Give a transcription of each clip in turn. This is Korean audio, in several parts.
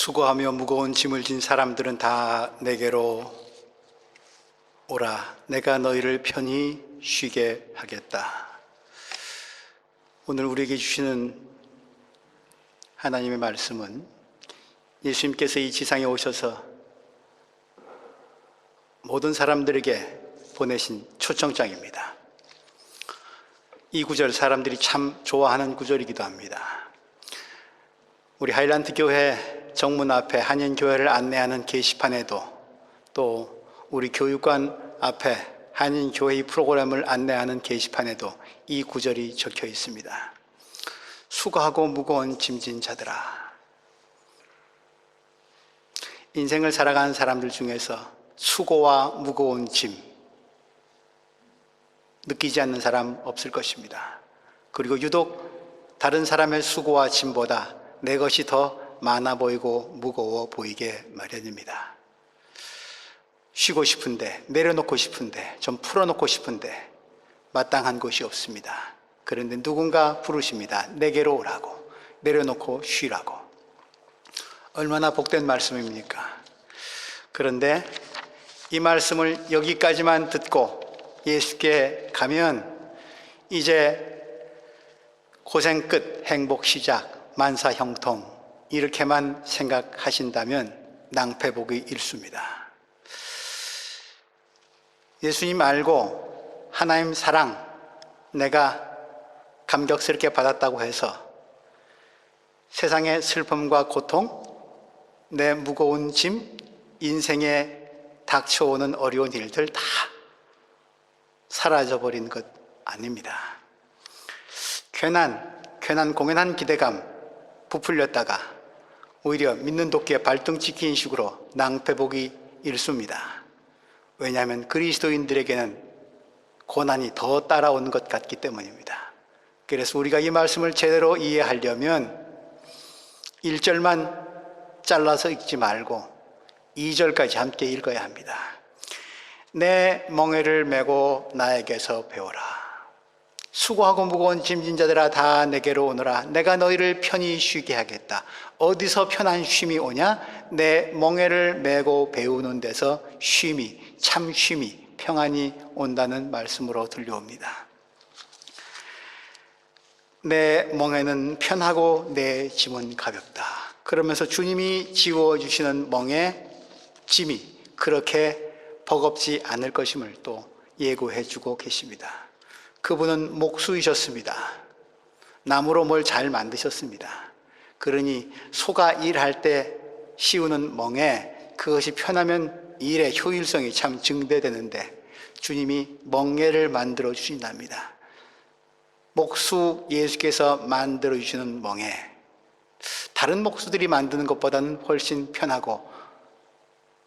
수고하며 무거운 짐을 진 사람들은 다 내게로 오라. 내가 너희를 편히 쉬게 하겠다. 오늘 우리에게 주시는 하나님의 말씀은 예수님께서 이 지상에 오셔서 모든 사람들에게 보내신 초청장입니다. 이 구절 사람들이 참 좋아하는 구절이기도 합니다. 우리 하일란드 교회 정문 앞에 한인교회를 안내하는 게시판에도, 또 우리 교육관 앞에 한인교회의 프로그램을 안내하는 게시판에도 이 구절이 적혀 있습니다. 수고하고 무거운 짐진 자들아. 인생을 살아가는 사람들 중에서 수고와 무거운 짐 느끼지 않는 사람 없을 것입니다. 그리고 유독 다른 사람의 수고와 짐보다 내 것이 더 많아 보이고 무거워 보이게 마련입니다. 쉬고 싶은데, 내려놓고 싶은데, 좀 풀어놓고 싶은데 마땅한 곳이 없습니다. 그런데 누군가 부르십니다. 내게로 오라고, 내려놓고 쉬라고. 얼마나 복된 말씀입니까? 그런데 이 말씀을 여기까지만 듣고 예수께 가면 이제 고생 끝, 행복 시작, 만사 형통, 이렇게만 생각하신다면 낭패복의 일수입니다. 예수님 알고 하나님 사랑 내가 감격스럽게 받았다고 해서 세상의 슬픔과 고통, 내 무거운 짐, 인생에 닥쳐오는 어려운 일들 다 사라져버린 것 아닙니다. 괜한 공연한 기대감 부풀렸다가 오히려 믿는 도끼에 발등 찍힌 식으로 낭패복이 일수입니다. 왜냐하면 그리스도인들에게는 고난이 더 따라오는 것 같기 때문입니다. 그래서 우리가 이 말씀을 제대로 이해하려면 1절만 잘라서 읽지 말고 2절까지 함께 읽어야 합니다. 내 멍에를 메고 나에게서 배워라. 수고하고 무거운 짐진 자들아 다 내게로 오너라. 내가 너희를 편히 쉬게 하겠다. 어디서 편한 쉼이 오냐? 내 멍에를 메고 배우는 데서 쉼이, 참 쉼이, 평안이 온다는 말씀으로 들려옵니다. 내 멍에는 편하고 내 짐은 가볍다. 그러면서 주님이 지워주시는 멍에 짐이 그렇게 버겁지 않을 것임을 또 예고해 주고 계십니다. 그분은 목수이셨습니다. 나무로 뭘 잘 만드셨습니다. 그러니 소가 일할 때 씌우는 멍에 그것이 편하면 일의 효율성이 참 증대되는데 주님이 멍에를 만들어 주신답니다. 목수 예수께서 만들어 주시는 멍에 다른 목수들이 만드는 것보다는 훨씬 편하고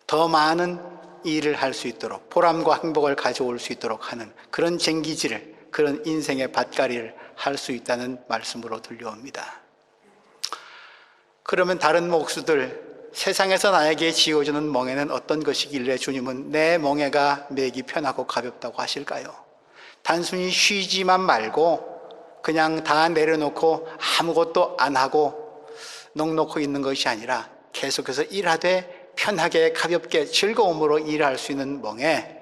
더 많은 일을 할 수 있도록 보람과 행복을 가져올 수 있도록 하는 그런 쟁기질을, 그런 인생의 밭갈이를 할 수 있다는 말씀으로 들려옵니다. 그러면 다른 목수들, 세상에서 나에게 지어주는 멍에는 어떤 것이길래 주님은 내 멍에가 매기 편하고 가볍다고 하실까요? 단순히 쉬지만 말고 그냥 다 내려놓고 아무것도 안 하고 넋놓고 있는 것이 아니라 계속해서 일하되 편하게 가볍게 즐거움으로 일할 수 있는 멍에,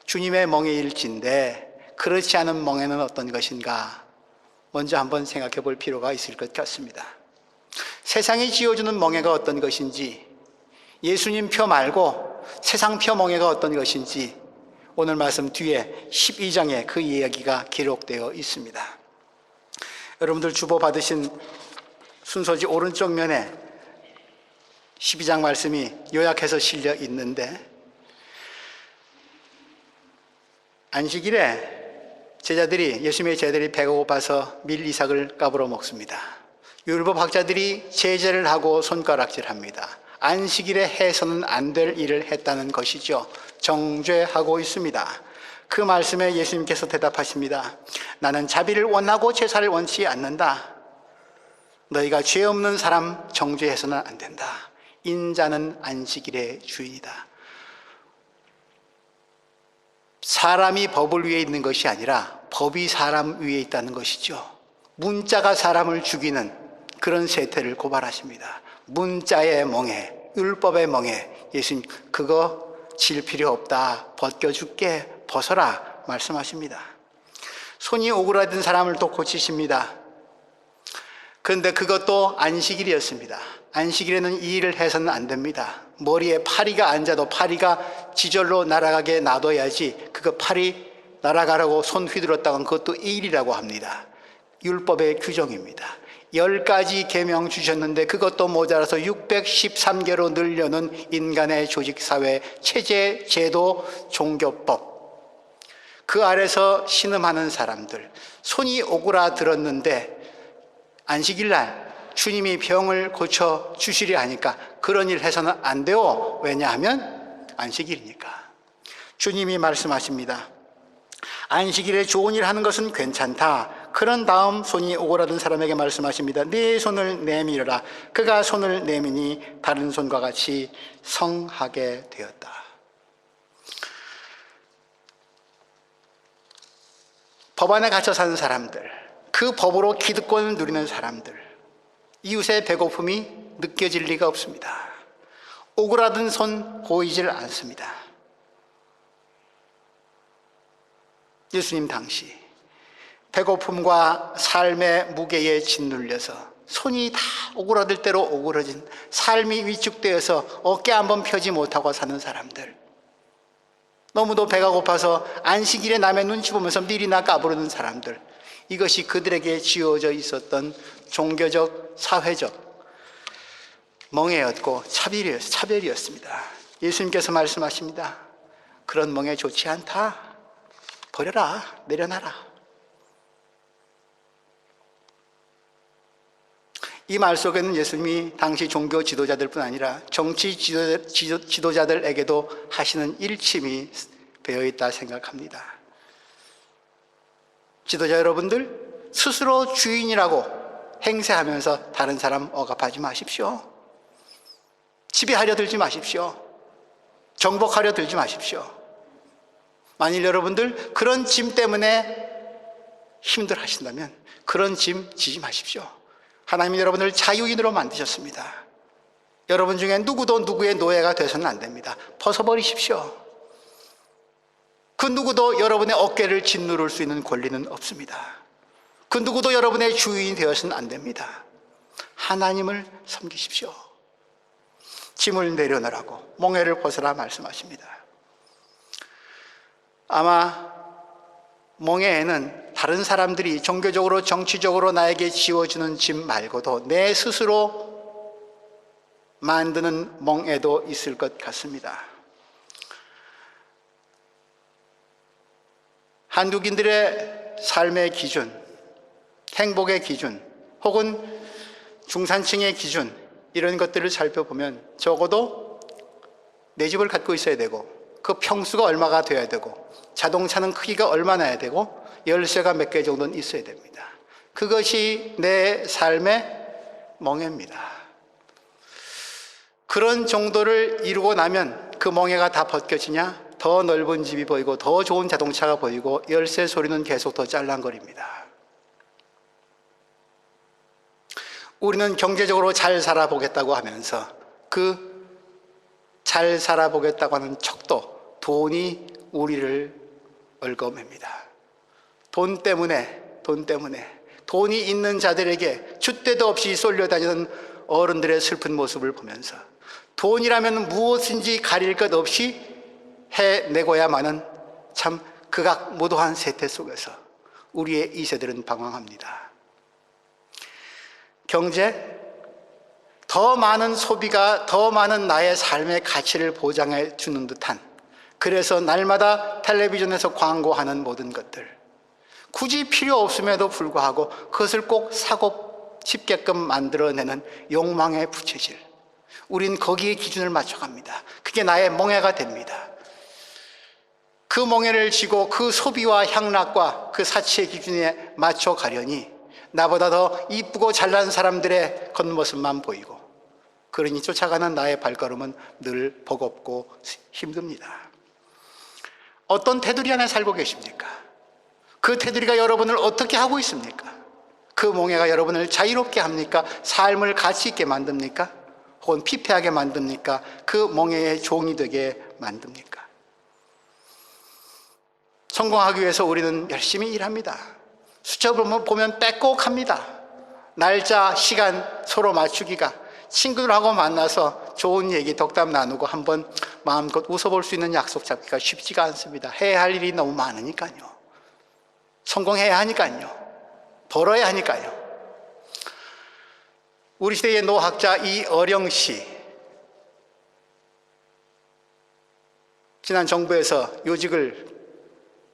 주님의 멍에일진데 그렇지 않은 멍에는 어떤 것인가 먼저 한번 생각해 볼 필요가 있을 것 같습니다. 세상이 지어주는 멍에가 어떤 것인지, 예수님 표 말고 세상 표 멍에가 어떤 것인지 오늘 말씀 뒤에 12장에 그 이야기가 기록되어 있습니다. 여러분들 주보 받으신 순서지 오른쪽 면에 12장 말씀이 요약해서 실려 있는데, 안식일에 예수님의 제자들이 배가 고파서 밀 이삭을 까불어 먹습니다. 율법 학자들이 제재를 하고 손가락질합니다. 안식일에 해서는 안 될 일을 했다는 것이죠. 정죄하고 있습니다. 그 말씀에 예수님께서 대답하십니다. 나는 자비를 원하고 제사를 원치 않는다. 너희가 죄 없는 사람 정죄해서는 안 된다. 인자는 안식일의 주인이다. 사람이 법을 위해 있는 것이 아니라 법이 사람 위에 있다는 것이죠. 문자가 사람을 죽이는 그런 세태를 고발하십니다. 문자의 멍에, 율법의 멍에, 예수님 그거 질 필요 없다, 벗겨줄게, 벗어라 말씀하십니다. 손이 오그라든 사람을 또 고치십니다. 그런데 그것도 안식일이었습니다. 안식일에는 이 일을 해서는 안 됩니다. 머리에 파리가 앉아도 파리가 지절로 날아가게 놔둬야지, 그거 파리 날아가라고 손 휘둘렀다간 그것도 일이라고 합니다. 율법의 규정입니다. 10가지 계명 주셨는데 그것도 모자라서 613개로 늘려는 인간의 조직사회, 체제, 제도, 종교법, 그 아래서 신음하는 사람들, 손이 오그라들었는데 안식일날 주님이 병을 고쳐 주시려 하니까 그런 일 해서는 안 돼요. 왜냐하면 안식일이니까. 주님이 말씀하십니다. 안식일에 좋은 일 하는 것은 괜찮다. 그런 다음 손이 오그라든 사람에게 말씀하십니다. 네 손을 내밀어라. 그가 손을 내미니 다른 손과 같이 성하게 되었다. 법 안에 갇혀 사는 사람들, 그 법으로 기득권을 누리는 사람들, 이웃의 배고픔이 느껴질 리가 없습니다. 오그라든 손 보이질 않습니다. 예수님 당시 배고픔과 삶의 무게에 짓눌려서 손이 다 오그라들 대로 오그러진, 삶이 위축되어서 어깨 한번 펴지 못하고 사는 사람들, 너무도 배가 고파서 안식일에 남의 눈치 보면서 밀이나 까부르는 사람들, 이것이 그들에게 지어져 있었던 종교적, 사회적 멍해였고 차별이었습니다. 예수님께서 말씀하십니다. 그런 멍해 좋지 않다. 버려라, 내려놔라. 이 말 속에는 예수님이 당시 종교 지도자들뿐 아니라 정치 지도자들에게도 하시는 일침이 배어있다 생각합니다. 지도자 여러분들, 스스로 주인이라고 행세하면서 다른 사람 억압하지 마십시오. 지배하려 들지 마십시오. 정복하려 들지 마십시오. 만일 여러분들 그런 짐 때문에 힘들어 하신다면 그런 짐 지지 마십시오. 하나님이 여러분을 자유인으로 만드셨습니다. 여러분 중에 누구도 누구의 노예가 되서는 안 됩니다. 벗어버리십시오. 그 누구도 여러분의 어깨를 짓누를 수 있는 권리는 없습니다. 그 누구도 여러분의 주인이 되어서는 안 됩니다. 하나님을 섬기십시오. 짐을 내려놓으라고, 멍에를 벗으라 말씀하십니다. 아마 멍에에는 다른 사람들이 종교적으로, 정치적으로 나에게 지워주는 짐 말고도 내 스스로 만드는 멍에도 있을 것 같습니다. 한국인들의 삶의 기준, 행복의 기준, 혹은 중산층의 기준, 이런 것들을 살펴보면 적어도 내 집을 갖고 있어야 되고, 그 평수가 얼마가 되어야 되고, 자동차는 크기가 얼마나 해야 되고, 열쇠가 몇 개 정도는 있어야 됩니다. 그것이 내 삶의 멍해입니다. 그런 정도를 이루고 나면 그 멍해가 다 벗겨지냐? 더 넓은 집이 보이고, 더 좋은 자동차가 보이고, 열쇠 소리는 계속 더 짤랑거립니다. 우리는 경제적으로 잘 살아보겠다고 하면서 그 잘 살아보겠다고 하는 척도, 돈이 우리를 얽어맵니다. 돈 때문에 돈이 있는 자들에게 줏대도 없이 쏠려다니는 어른들의 슬픈 모습을 보면서 돈이라면 무엇인지 가릴 것 없이 해내고야만은 참 극악무도한 세태 속에서 우리의 2세들은 방황합니다. 경제, 더 많은 소비가 더 많은 나의 삶의 가치를 보장해 주는 듯한, 그래서 날마다 텔레비전에서 광고하는 모든 것들, 굳이 필요 없음에도 불구하고 그것을 꼭 사고 싶게끔 만들어내는 욕망의 부채질, 우린 거기에 기준을 맞춰갑니다. 그게 나의 멍해가 됩니다. 그 멍해를 지고 그 소비와 향락과 그 사치의 기준에 맞춰가려니 나보다 더 이쁘고 잘난 사람들의 겉모습만 보이고, 그러니 쫓아가는 나의 발걸음은 늘 버겁고 힘듭니다. 어떤 테두리 안에 살고 계십니까? 그 테두리가 여러분을 어떻게 하고 있습니까? 그 멍해가 여러분을 자유롭게 합니까? 삶을 가치 있게 만듭니까? 혹은 피폐하게 만듭니까? 그 멍에의 종이 되게 만듭니까? 성공하기 위해서 우리는 열심히 일합니다. 수첩 보면 빼곡합니다. 날짜, 시간 서로 맞추기가, 친구들하고 만나서 좋은 얘기, 덕담 나누고 한번 마음껏 웃어볼 수 있는 약속 잡기가 쉽지가 않습니다. 해야 할 일이 너무 많으니까요. 성공해야 하니까요. 벌어야 하니까요. 우리 시대의 노학자 이어령 씨, 지난 정부에서 요직을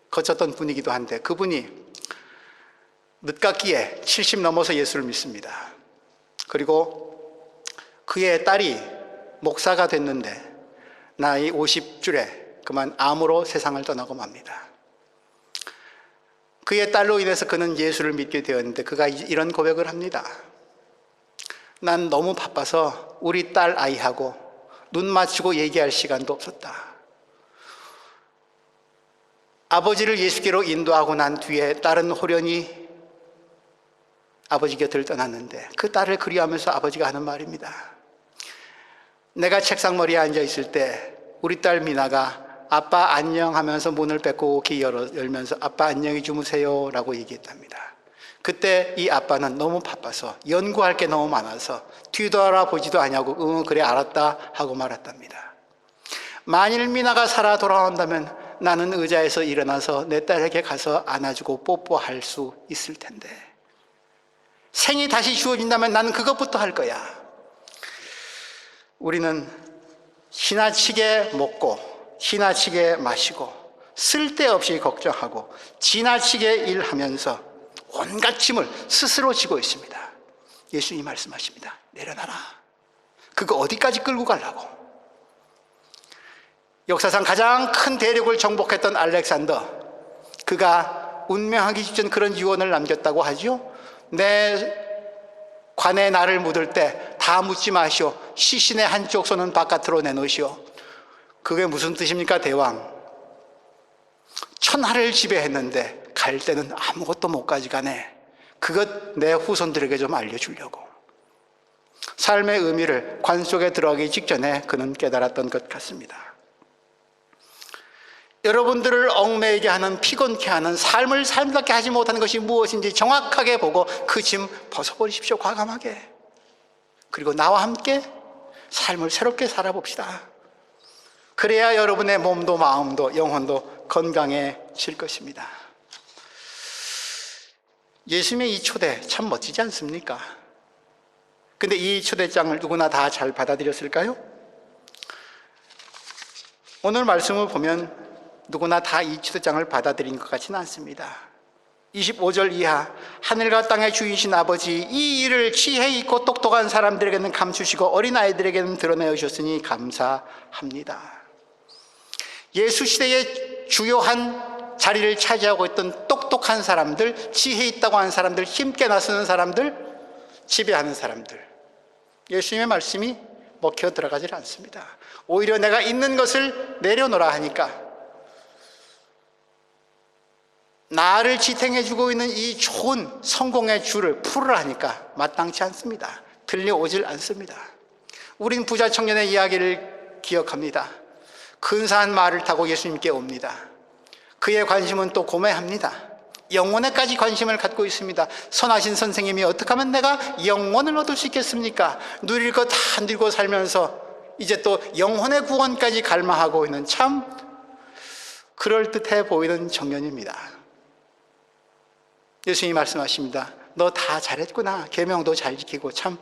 거쳤던 분이기도 한데, 그분이 늦깎이에 70 넘어서 예수를 믿습니다. 그리고 그의 딸이 목사가 됐는데 나이 50줄에 그만 암으로 세상을 떠나고 맙니다. 그의 딸로 인해서 그는 예수를 믿게 되었는데, 그가 이런 고백을 합니다. 난 너무 바빠서 우리 딸 아이하고 눈 맞추고 얘기할 시간도 없었다. 아버지를 예수께로 인도하고 난 뒤에 딸은 호련히 아버지 곁을 떠났는데, 그 딸을 그리워하면서 아버지가 하는 말입니다. 내가 책상머리에 앉아 있을 때 우리 딸 미나가 아빠 안녕 하면서 문을 빼곡히 열면서 아빠 안녕히 주무세요 라고 얘기했답니다. 그때 이 아빠는 너무 바빠서 연구할 게 너무 많아서 뒤돌아보지도 않냐고 그래 알았다 하고 말았답니다. 만일 미나가 살아 돌아온다면 나는 의자에서 일어나서 내 딸에게 가서 안아주고 뽀뽀할 수 있을 텐데, 생이 다시 주어진다면 나는 그것부터 할 거야. 우리는 지나치게 먹고 지나치게 마시고 쓸데없이 걱정하고 지나치게 일하면서 온갖 짐을 스스로 지고 있습니다. 예수님이 말씀하십니다. 내려놔라. 그거 어디까지 끌고 가려고? 역사상 가장 큰 대륙을 정복했던 알렉산더, 그가 운명하기 직전 그런 유언을 남겼다고 하죠. 내 관에 나를 묻을 때 다 묻지 마시오. 시신의 한쪽 손은 바깥으로 내놓으시오. 그게 무슨 뜻입니까? 대왕, 천하를 지배했는데 갈 때는 아무것도 못 가져가네. 그것 내 후손들에게 좀 알려주려고. 삶의 의미를 관 속에 들어가기 직전에 그는 깨달았던 것 같습니다. 여러분들을 얽매이게 하는, 피곤케 하는, 삶을 삶답게 하지 못하는 것이 무엇인지 정확하게 보고 그 짐 벗어버리십시오. 과감하게. 그리고 나와 함께 삶을 새롭게 살아봅시다. 그래야 여러분의 몸도 마음도 영혼도 건강해질 것입니다. 예수님의 이 초대 참 멋지지 않습니까? 근데 이 초대장을 누구나 다 잘 받아들였을까요? 오늘 말씀을 보면 누구나 다 이 초대장을 받아들인 것 같지는 않습니다. 25절 이하, 하늘과 땅의 주이신 아버지, 이 일을 지혜 있고 똑똑한 사람들에게는 감추시고 어린아이들에게는 드러내어 주셨으니 감사합니다. 예수 시대의 주요한 자리를 차지하고 있던 똑똑한 사람들, 지혜 있다고 하는 사람들, 힘께 나서는 사람들, 지배하는 사람들, 예수님의 말씀이 먹혀 들어가지 않습니다. 오히려 내가 있는 것을 내려놓으라 하니까, 나를 지탱해주고 있는 이 좋은 성공의 줄을 풀으라 하니까 마땅치 않습니다. 들려오질 않습니다. 우린 부자 청년의 이야기를 기억합니다. 근사한 말을 타고 예수님께 옵니다. 그의 관심은 또 고매합니다. 영혼에까지 관심을 갖고 있습니다. 선하신 선생님이 어떻게 하면 내가 영혼을 얻을 수 있겠습니까? 누릴 것 다 누리고 살면서 이제 또 영혼의 구원까지 갈망하고 있는 참 그럴듯해 보이는 청년입니다. 예수님이 말씀하십니다. 너 다 잘했구나. 계명도 잘 지키고 참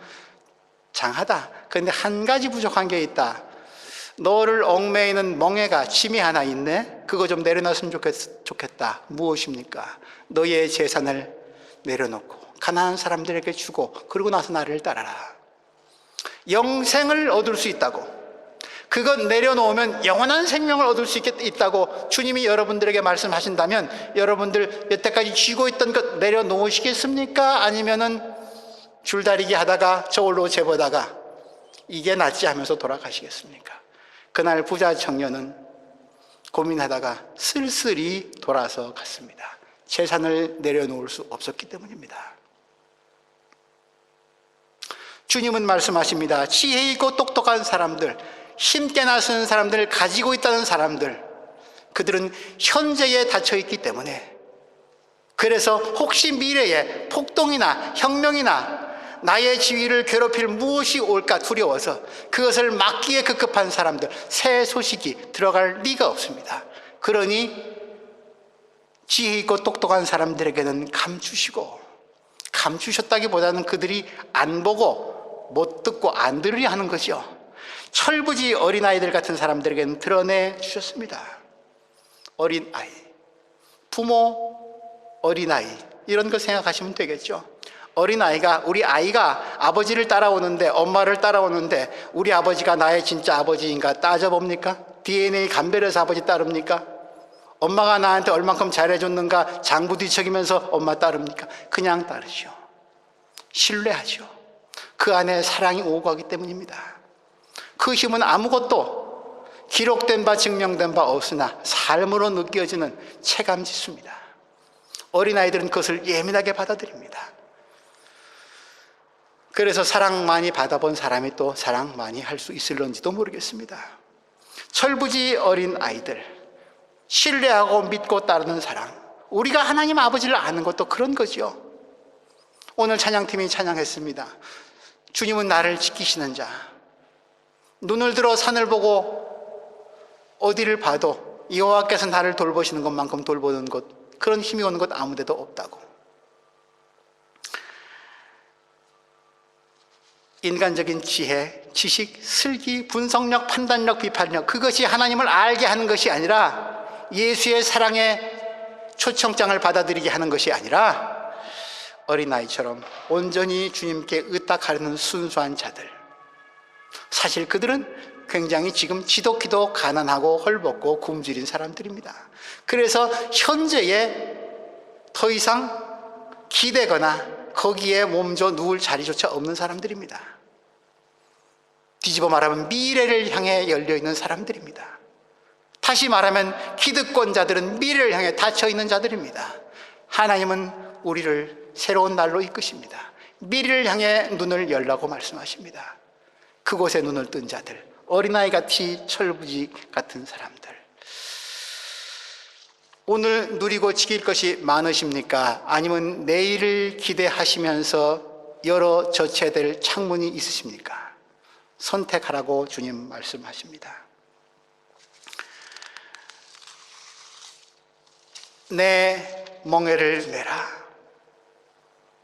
장하다. 그런데 한 가지 부족한 게 있다. 너를 얽매이는 멍에가 짐이 하나 있네. 그거 좀 내려놨으면 좋겠다. 무엇입니까? 너의 재산을 내려놓고 가난한 사람들에게 주고 그러고 나서 나를 따라라. 영생을 얻을 수 있다고, 그것 내려놓으면 영원한 생명을 얻을 수 있다고 주님이 여러분들에게 말씀하신다면, 여러분들 여태까지 쥐고 있던 것 내려놓으시겠습니까? 아니면은 줄다리기 하다가 저울로 재보다가 이게 낫지 하면서 돌아가시겠습니까? 그날 부자 청년은 고민하다가 쓸쓸히 돌아서 갔습니다. 재산을 내려놓을 수 없었기 때문입니다. 주님은 말씀하십니다. 지혜 있고 똑똑한 사람들, 힘께 나서는 사람들을 가지고 있다는 사람들, 그들은 현재에 닫혀 있기 때문에, 그래서 혹시 미래에 폭동이나 혁명이나 나의 지위를 괴롭힐 무엇이 올까 두려워서 그것을 막기에 급급한 사람들, 새 소식이 들어갈 리가 없습니다. 그러니 지혜 있고 똑똑한 사람들에게는 감추시고, 감추셨다기보다는 그들이 안 보고 못 듣고 안 들으려 하는 거죠. 철부지 어린아이들 같은 사람들에게는 드러내 주셨습니다. 어린아이, 부모, 어린아이, 이런 거 생각하시면 되겠죠. 어린아이가, 우리 아이가 아버지를 따라오는데, 엄마를 따라오는데 우리 아버지가 나의 진짜 아버지인가 따져봅니까? DNA 감별해서 아버지 따릅니까? 엄마가 나한테 얼만큼 잘해줬는가 장부 뒤척이면서 엄마 따릅니까? 그냥 따르죠. 신뢰하죠. 그 안에 사랑이 오고 가기 때문입니다. 그 힘은 아무것도 기록된 바 증명된 바 없으나 삶으로 느껴지는 체감지수입니다. 어린아이들은 그것을 예민하게 받아들입니다. 그래서 사랑 많이 받아본 사람이 또 사랑 많이 할 수 있을런지도 모르겠습니다. 철부지 어린아이들, 신뢰하고 믿고 따르는 사랑, 우리가 하나님 아버지를 아는 것도 그런 거죠. 오늘 찬양팀이 찬양했습니다. 주님은 나를 지키시는 자. 눈을 들어 산을 보고 어디를 봐도 여호와께서 나를 돌보시는 것만큼 돌보는 것, 그런 힘이 오는 것 아무 데도 없다고. 인간적인 지혜, 지식, 슬기, 분석력, 판단력, 비판력, 그것이 하나님을 알게 하는 것이 아니라, 예수의 사랑의 초청장을 받아들이게 하는 것이 아니라, 어린아이처럼 온전히 주님께 의탁하려는 순수한 자들, 사실 그들은 굉장히 지금 지독히도 가난하고 헐벗고 굶주린 사람들입니다. 그래서 현재에 더 이상 기대거나 거기에 몸져 누울 자리조차 없는 사람들입니다. 뒤집어 말하면 미래를 향해 열려있는 사람들입니다. 다시 말하면 기득권자들은 미래를 향해 닫혀있는 자들입니다. 하나님은 우리를 새로운 날로 이끄십니다. 미래를 향해 눈을 열라고 말씀하십니다. 그곳에 눈을 뜬 자들, 어린아이같이 철부지 같은 사람들, 오늘 누리고 지킬 것이 많으십니까? 아니면 내일을 기대하시면서 여러 저체될 창문이 있으십니까? 선택하라고 주님 말씀하십니다. 내 멍에를 메라.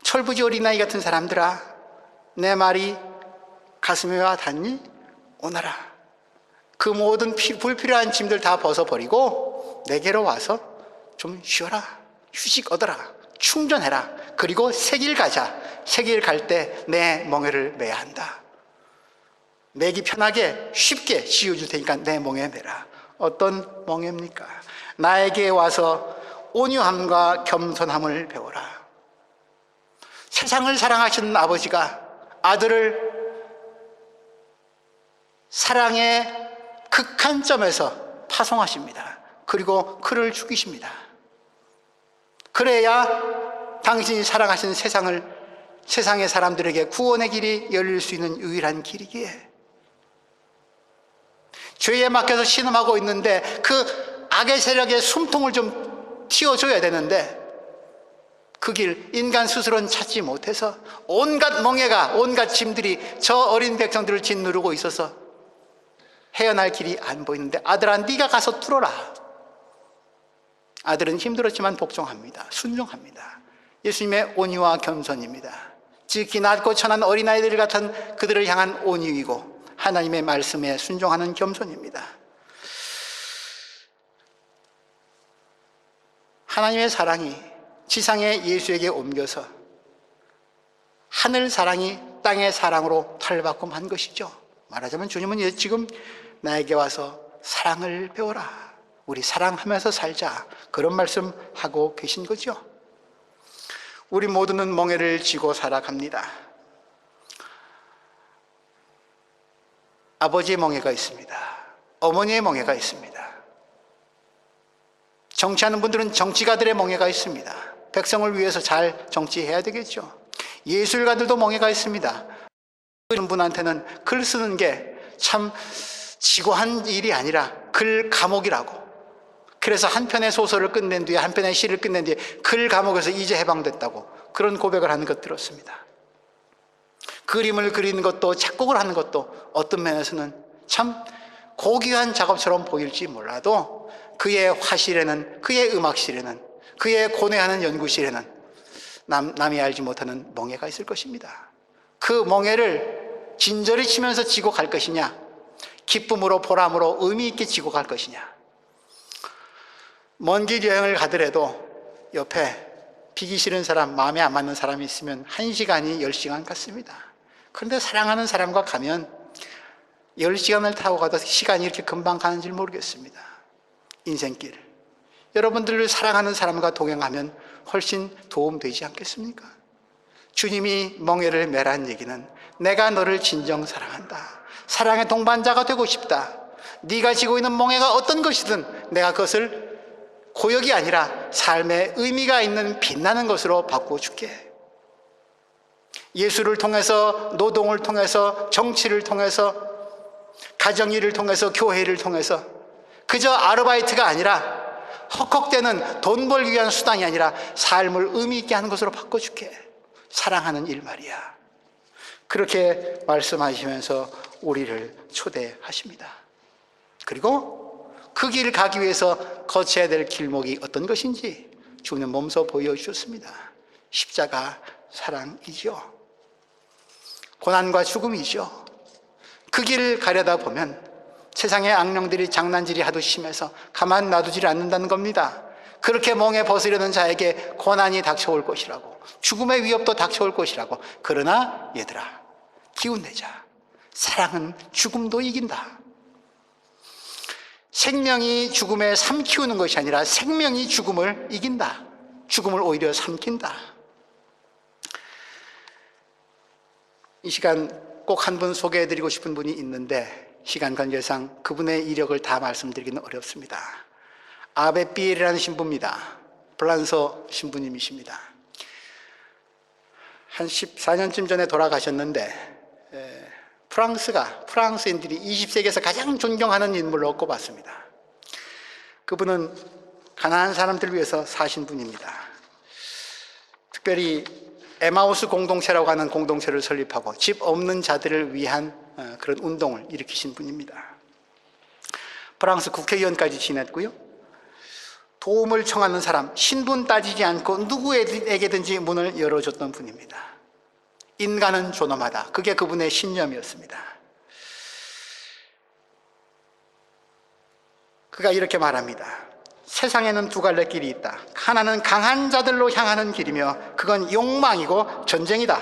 철부지 어린아이 같은 사람들아, 내 말이 가슴에 와 닿니? 오너라. 그 모든 불필요한 짐들 다 벗어버리고 내게로 와서 좀 쉬어라. 휴식 얻어라. 충전해라. 그리고 새 길 가자. 새 길 갈 때 내 멍에를 매야 한다. 매기 편하게 쉽게 씌워줄 테니까 내 멍에 매라. 어떤 멍에입니까? 나에게 와서 온유함과 겸손함을 배워라. 세상을 사랑하시는 아버지가 아들을 사랑의 극한점에서 파송하십니다. 그리고 그를 죽이십니다. 그래야 당신이 사랑하시는 세상의 사람들에게 구원의 길이 열릴 수 있는 유일한 길이기에, 죄에 맡겨서 신음하고 있는데 그 악의 세력의 숨통을 좀 틔워줘야 되는데, 그 길 인간 스스로는 찾지 못해서 온갖 멍에가, 온갖 짐들이 저 어린 백성들을 짓누르고 있어서 헤어날 길이 안 보이는데, 아들아 네가 가서 뚫어라. 아들은 힘들었지만 복종합니다. 순종합니다. 예수님의 온유와 겸손입니다. 지극히 낮고 천한 어린아이들 같은 그들을 향한 온유이고 하나님의 말씀에 순종하는 겸손입니다. 하나님의 사랑이 지상의 예수에게 옮겨서 하늘 사랑이 땅의 사랑으로 탈바꿈한 것이죠. 말하자면 주님은 지금 나에게 와서 사랑을 배워라. 우리 사랑하면서 살자. 그런 말씀하고 계신 거죠. 우리 모두는 멍에를 지고 살아갑니다. 아버지의 멍에가 있습니다. 어머니의 멍에가 있습니다. 정치하는 분들은 정치가들의 멍에가 있습니다. 백성을 위해서 잘 정치해야 되겠죠. 예술가들도 멍에가 있습니다. 그런 분한테는 글 쓰는 게 참 지고한 일이 아니라 글 감옥이라고. 그래서 한 편의 소설을 끝낸 뒤에, 한 편의 시를 끝낸 뒤에 글 감옥에서 이제 해방됐다고 그런 고백을 하는 것 들었습니다. 그림을 그리는 것도 작곡을 하는 것도 어떤 면에서는 참 고귀한 작업처럼 보일지 몰라도 그의 화실에는, 그의 음악실에는, 그의 고뇌하는 연구실에는 남이 알지 못하는 멍해가 있을 것입니다. 그 멍해를 진저리 치면서 지고 갈 것이냐, 기쁨으로 보람으로 의미 있게 지고 갈 것이냐. 먼 길 여행을 가더라도 옆에 비기 싫은 사람, 마음에 안 맞는 사람이 있으면 1시간이 10시간 같습니다. 그런데 사랑하는 사람과 가면 10시간을 타고 가도 시간이 이렇게 금방 가는 줄 모르겠습니다. 인생길. 여러분들을 사랑하는 사람과 동행하면 훨씬 도움되지 않겠습니까? 주님이 멍에를 매란 얘기는 내가 너를 진정 사랑한다. 사랑의 동반자가 되고 싶다. 네가 지고 있는 멍에가 어떤 것이든 내가 그것을 고역이 아니라 삶의 의미가 있는 빛나는 것으로 바꿔줄게. 예수를 통해서, 노동을 통해서, 정치를 통해서, 가정일을 통해서, 교회를 통해서 그저 아르바이트가 아니라 헉헉대는 돈 벌기 위한 수단이 아니라 삶을 의미 있게 하는 것으로 바꿔줄게. 사랑하는 일 말이야. 그렇게 말씀하시면서 우리를 초대하십니다. 그리고 그 길 가기 위해서 거쳐야 될 길목이 어떤 것인지 주는 몸소 보여주셨습니다. 십자가 사랑이죠. 고난과 죽음이죠. 그 길을 가려다 보면 세상의 악령들이 장난질이 하도 심해서 가만 놔두질 않는다는 겁니다. 그렇게 멍에 벗으려는 자에게 고난이 닥쳐올 것이라고, 죽음의 위협도 닥쳐올 것이라고. 그러나 얘들아, 기운내자. 사랑은 죽음도 이긴다. 생명이 죽음에 삼키우는 것이 아니라 생명이 죽음을 이긴다. 죽음을 오히려 삼킨다. 이 시간 꼭 한 분 소개해드리고 싶은 분이 있는데 시간 관계상 그분의 이력을 다 말씀드리기는 어렵습니다. 아베 삐에르라는 신부입니다. 프랑스 신부님이십니다. 한 14년쯤 전에 돌아가셨는데 프랑스인들이 20세기에서 가장 존경하는 인물로 꼽았습니다. 그분은 가난한 사람들을 위해서 사신 분입니다. 특별히 에마우스 공동체라고 하는 공동체를 설립하고 집 없는 자들을 위한 그런 운동을 일으키신 분입니다. 프랑스 국회의원까지 지냈고요. 도움을 청하는 사람, 신분 따지지 않고 누구에게든지 문을 열어줬던 분입니다. 인간은 존엄하다. 그게 그분의 신념이었습니다. 그가 이렇게 말합니다. 세상에는 두 갈래 길이 있다. 하나는 강한 자들로 향하는 길이며 그건 욕망이고 전쟁이다.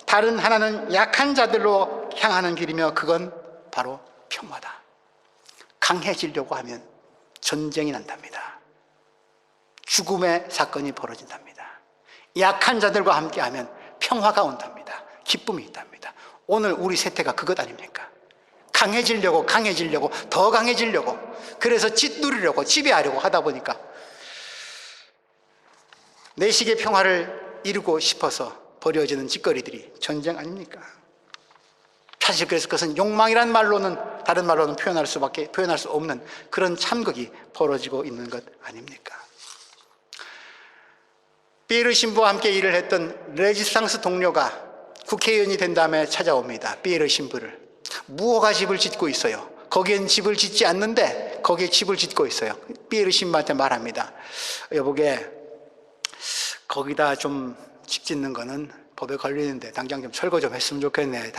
다른 하나는 약한 자들로 향하는 길이며 그건 바로 평화다. 강해지려고 하면 전쟁이 난답니다. 죽음의 사건이 벌어진답니다. 약한 자들과 함께하면 평화가 온답니다. 기쁨이 있답니다. 오늘 우리 세태가 그것 아닙니까? 강해지려고 더 강해지려고, 그래서 짓누르려고, 지배하려고 하다 보니까 내식의 평화를 이루고 싶어서 벌어지는 짓거리들이 전쟁 아닙니까? 사실 그래서 그것은 욕망이란 말로는, 다른 말로는 표현할 수 없는 그런 참극이 벌어지고 있는 것 아닙니까? 삐에르 신부와 함께 일을 했던 레지스탕스 동료가 국회의원이 된 다음에 찾아옵니다. 삐에르 신부를. 무허가 집을 짓고 있어요. 거기엔 집을 짓지 않는데 거기에 집을 짓고 있어요. 삐에르 신부한테 말합니다. 여보게, 거기다 좀 집 짓는 거는 법에 걸리는데 당장 좀 철거 좀 했으면 좋겠네.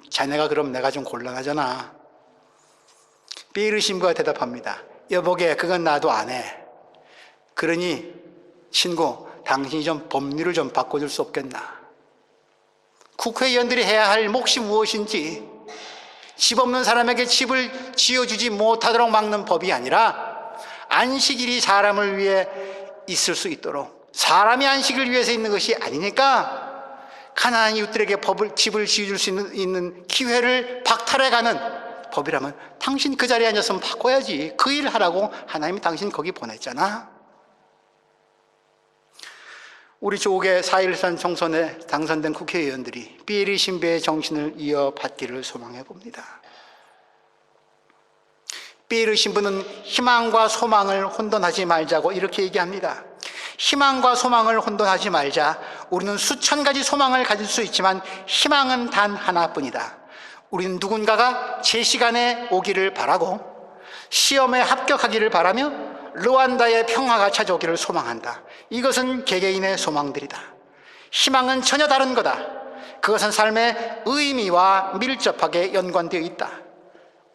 자네가 그럼 내가 좀 곤란하잖아. 삐에르 신부가 대답합니다. 여보게, 그건 나도 안 해. 그러니 친구, 당신이 좀 법률을 좀 바꿔줄 수 없겠나? 국회의원들이 해야 할 몫이 무엇인지, 집 없는 사람에게 집을 지어주지 못하도록 막는 법이 아니라 안식일이 사람을 위해 있을 수 있도록, 사람이 안식을 위해서 있는 것이 아니니까 가난한 이웃들에게 집을 지어줄 수 있는 기회를 박탈해가는 법이라면 당신 그 자리에 앉았으면 바꿔야지. 그 일 하라고 하나님이 당신 거기 보냈잖아. 우리 조국의 4.13 총선에 당선된 국회의원들이 피에리 신배의 정신을 이어받기를 소망해 봅니다. 피에리 신부는 희망과 소망을 혼돈하지 말자고 이렇게 얘기합니다. 희망과 소망을 혼돈하지 말자. 우리는 수천 가지 소망을 가질 수 있지만 희망은 단 하나뿐이다. 우리는 누군가가 제 시간에 오기를 바라고 시험에 합격하기를 바라며 르완다의 평화가 찾아오기를 소망한다. 이것은 개개인의 소망들이다. 희망은 전혀 다른 거다. 그것은 삶의 의미와 밀접하게 연관되어 있다.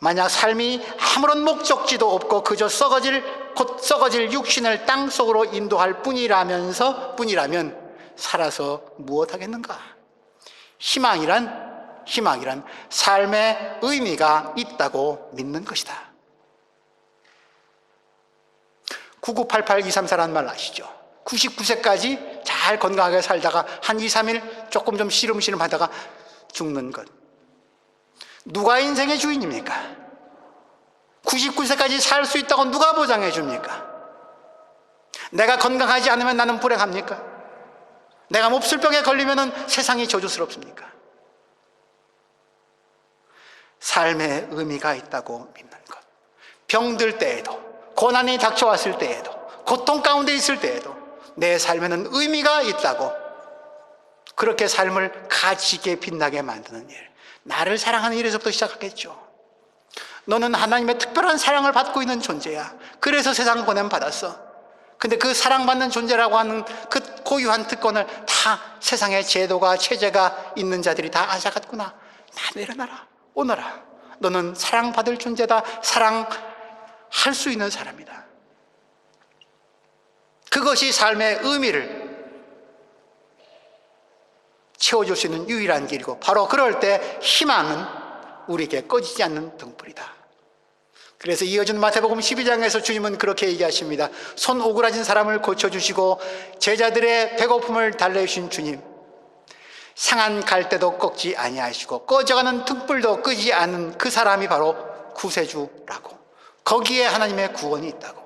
만약 삶이 아무런 목적지도 없고 그저 곧 썩어질 육신을 땅속으로 인도할 뿐이라면 살아서 무엇하겠는가? 희망이란 삶의 의미가 있다고 믿는 것이다. 9988-234라는 말 아시죠? 99세까지 잘 건강하게 살다가 한 2, 3일 조금 좀 시름시름 하다가 죽는 것. 누가 인생의 주인입니까? 99세까지 살 수 있다고 누가 보장해 줍니까? 내가 건강하지 않으면 나는 불행합니까? 내가 몹쓸병에 걸리면 세상이 저주스럽습니까? 삶의 의미가 있다고 믿는 것. 병들 때에도, 고난이 닥쳐왔을 때에도, 고통 가운데 있을 때에도 내 삶에는 의미가 있다고, 그렇게 삶을 가치 있게 빛나게 만드는 일, 나를 사랑하는 일에서부터 시작하겠죠. 너는 하나님의 특별한 사랑을 받고 있는 존재야. 그래서 세상 보냄 받았어. 근데 그 사랑받는 존재라고 하는 그 고유한 특권을 다 세상의 제도가 체제가 있는 자들이 다 앗아갔구나. 다 내려놔라. 오너라. 너는 사랑받을 존재다. 사랑할 수 있는 사람이다. 그것이 삶의 의미를 채워줄 수 있는 유일한 길이고, 바로 그럴 때 희망은 우리에게 꺼지지 않는 등불이다. 그래서 이어진 마태복음 12장에서 주님은 그렇게 얘기하십니다. 손 오그라진 사람을 고쳐주시고 제자들의 배고픔을 달래주신 주님, 상한 갈대도 꺾지 아니하시고 꺼져가는 등불도 끄지 않는 그 사람이 바로 구세주라고. 거기에 하나님의 구원이 있다고.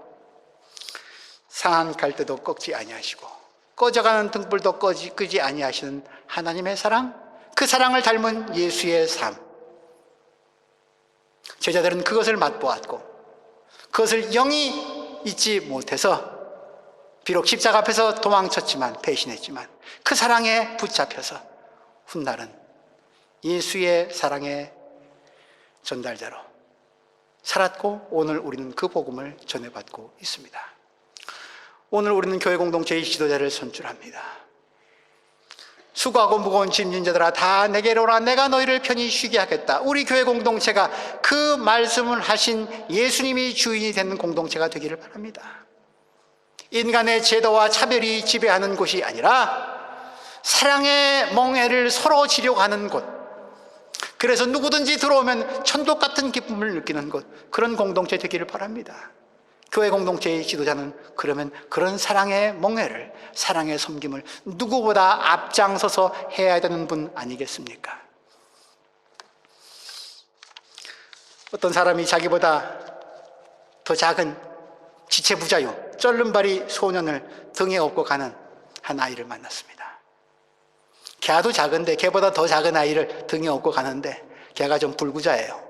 상한 갈대도 꺾지 아니하시고 꺼져가는 등불도 끄지 아니하시는 하나님의 사랑, 그 사랑을 닮은 예수의 삶. 제자들은 그것을 맛보았고 그것을 영이 잊지 못해서 비록 십자가 앞에서 도망쳤지만, 배신했지만 그 사랑에 붙잡혀서 훗날은 예수의 사랑의 전달자로 살았고, 오늘 우리는 그 복음을 전해받고 있습니다. 오늘 우리는 교회 공동체의 지도자를 선출합니다. 수고하고 무거운 짐진 자들아 다 내게로 오라. 내가 너희를 편히 쉬게 하겠다. 우리 교회 공동체가 그 말씀을 하신 예수님이 주인이 되는 공동체가 되기를 바랍니다. 인간의 제도와 차별이 지배하는 곳이 아니라 사랑의 멍에를 서로 지려고 하는 곳, 그래서 누구든지 들어오면 천국 같은 기쁨을 느끼는 곳, 그런 공동체 되기를 바랍니다. 교회 공동체의 지도자는 그러면 그런 사랑의 멍에를, 사랑의 섬김을 누구보다 앞장서서 해야 되는 분 아니겠습니까? 어떤 사람이 자기보다 더 작은 지체부자요, 쩔름발이 소년을 등에 업고 가는 한 아이를 만났습니다. 걔도 작은데 걔보다 더 작은 아이를 등에 업고 가는데 걔가 좀 불구자예요.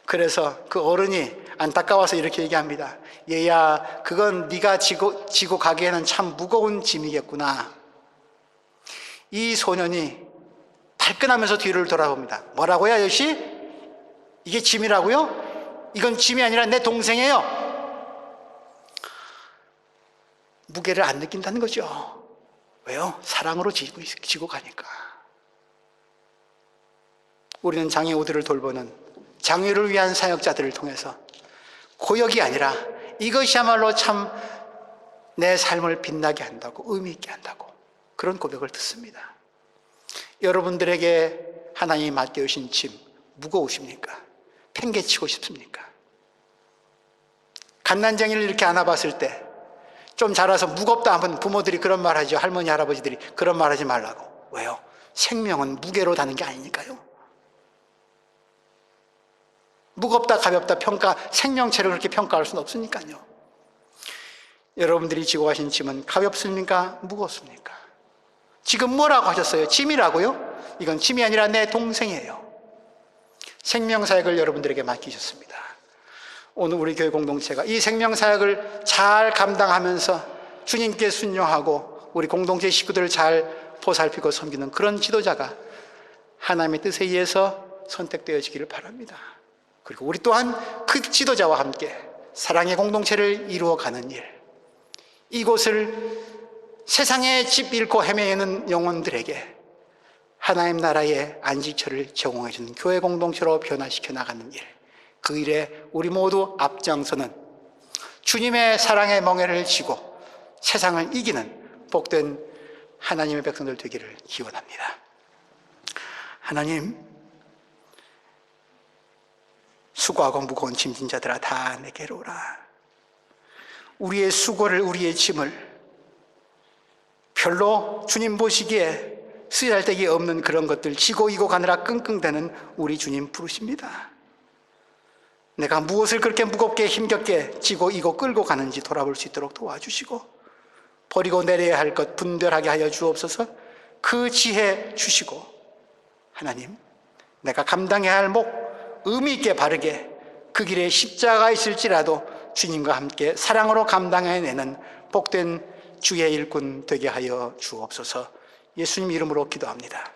그래서 그 어른이 안타까워서 이렇게 얘기합니다. 얘야, 그건 네가 지고 가기에는 참 무거운 짐이겠구나. 이 소년이 발끈하면서 뒤를 돌아봅니다. 뭐라고요, 아저씨? 이게 짐이라고요? 이건 짐이 아니라 내 동생이에요. 무게를 안 느낀다는 거죠. 왜요? 사랑으로 지고 가니까. 우리는 장애우들을 돌보는 장애를 위한 사역자들을 통해서 고역이 아니라 이것이야말로 참 내 삶을 빛나게 한다고, 의미 있게 한다고, 그런 고백을 듣습니다. 여러분들에게 하나님이 맡겨주신 짐 무거우십니까? 팽개치고 싶습니까? 갓난쟁이를 이렇게 안아봤을 때 좀 자라서 무겁다 하면 부모들이 그런 말 하죠. 할머니 할아버지들이 그런 말 하지 말라고. 왜요? 생명은 무게로 다는 게 아니니까요. 무겁다 가볍다 생명체를 그렇게 평가할 수는 없으니까요. 여러분들이 지고 가신 짐은 가볍습니까? 무겁습니까? 지금 뭐라고 하셨어요? 짐이라고요? 이건 짐이 아니라 내 동생이에요. 생명사역을 여러분들에게 맡기셨습니다. 오늘 우리 교회 공동체가 이 생명사역을 잘 감당하면서 주님께 순종하고 우리 공동체 식구들을 잘 보살피고 섬기는 그런 지도자가 하나님의 뜻에 의해서 선택되어지기를 바랍니다. 그리고 우리 또한 그 지도자와 함께 사랑의 공동체를 이루어가는 일, 이곳을 세상의 집 잃고 헤매는 영혼들에게 하나님 나라의 안식처를 제공해 주는 교회 공동체로 변화시켜 나가는 일, 그 일에 우리 모두 앞장서는 주님의 사랑의 멍에를 지고 세상을 이기는 복된 하나님의 백성들 되기를 기원합니다. 하나님, 수고하고 무거운 짐진 자들아 다 내게로 오라. 우리의 수고를, 우리의 짐을 별로 주님 보시기에 쓰잘데기 없는 그런 것들 지고 이고 가느라 끙끙대는 우리 주님 부르십니다. 내가 무엇을 그렇게 무겁게 힘겹게 지고 이고 끌고 가는지 돌아볼 수 있도록 도와주시고, 버리고 내려야 할 것 분별하게 하여 주옵소서. 그 지혜 주시고, 하나님, 내가 감당해야 할 목 의미 있게 바르게 그 길에 십자가가 있을지라도 주님과 함께 사랑으로 감당해내는 복된 주의 일꾼 되게 하여 주옵소서. 예수님 이름으로 기도합니다.